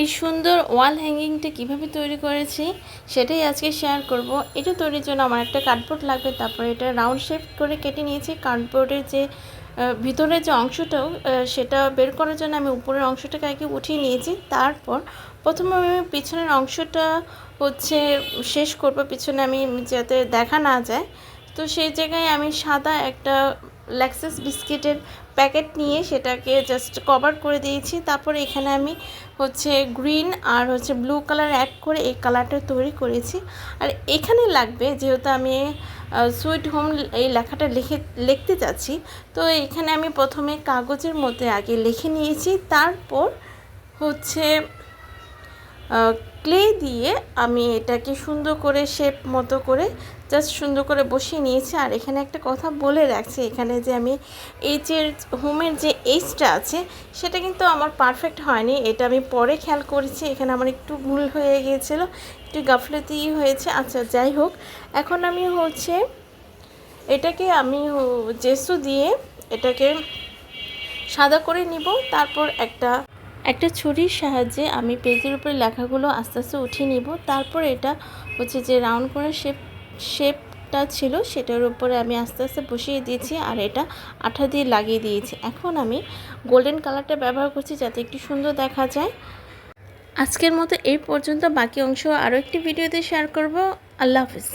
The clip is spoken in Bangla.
এই সুন্দর ওয়াল হ্যাঙ্গিংটা কীভাবে তৈরি করেছি সেটাই আজকে শেয়ার করব। এটা তৈরির জন্য আমার একটা কার্ডবোর্ড লাগবে, তারপরে এটা রাউন্ড শেপ করে কেটে নিয়েছি। কার্ডবোর্ডের যে ভিতরের যে অংশটাও সেটা বের করার জন্য আমি উপরের অংশটাকে আগে উঠিয়ে নিয়েছি। তারপর প্রথমে আমি পিছনের অংশটা শেষ করব, পিছনে আমি যাতে দেখা না যায়। তো সেই জায়গায় আমি সাদা একটা লেক্সাস বিস্কিটের প্যাকেট নিয়ে সেটাকে জাস্ট কভার করে দিয়েছি। তারপরে এখানে আমি গ্রিন আর ব্লু কালার অ্যাড করে এই কালারটা তৈরি করেছি। আর এখানে লাগবে, যেহেতু আমি সুইট হোম এই লেখাটা লিখতে চাচ্ছি, তো এখানে আমি প্রথমে কাগজের মধ্যে আগে লিখে নিয়েছি। তারপর ক্লে দিয়ে আমি এটাকে সুন্দর করে শেপ মতো করে জাস্ট সুন্দর করে বসিয়ে নিয়েছি। আর এখানে একটা কথা বলে রাখছি, এখানে যে আমি হোমের যে এইচটা আছে সেটা কিন্তু আমার পারফেক্ট হয়নি, এটা আমি পরে খেয়াল করেছি। এখানে আমার একটু ভুল হয়ে গিয়েছিল, একটু গাফলতি হয়েছে। আচ্ছা, যাই হোক, এখন আমি এটাকে আমি জেসু দিয়ে এটাকে সাদা করে নিব। তারপর একটা ছুরির সাহায্যে আমি পেজের উপরে লেখাগুলো আস্তে আস্তে উঠিয়ে নিব। তারপর এটা যে রাউন্ড করে শেপটা ছিল সেটার উপরে আমি আস্তে আস্তে বসিয়ে দিয়েছি, আর এটা আঠা দিয়ে লাগিয়ে দিয়েছি। এখন আমি গোল্ডেন কালারটা ব্যবহার করছি যাতে একটু সুন্দর দেখা যায়। আজকের মতো এই পর্যন্ত, বাকি অংশ আরও একটি ভিডিওতে শেয়ার করব। আল্লাহ হাফিজ।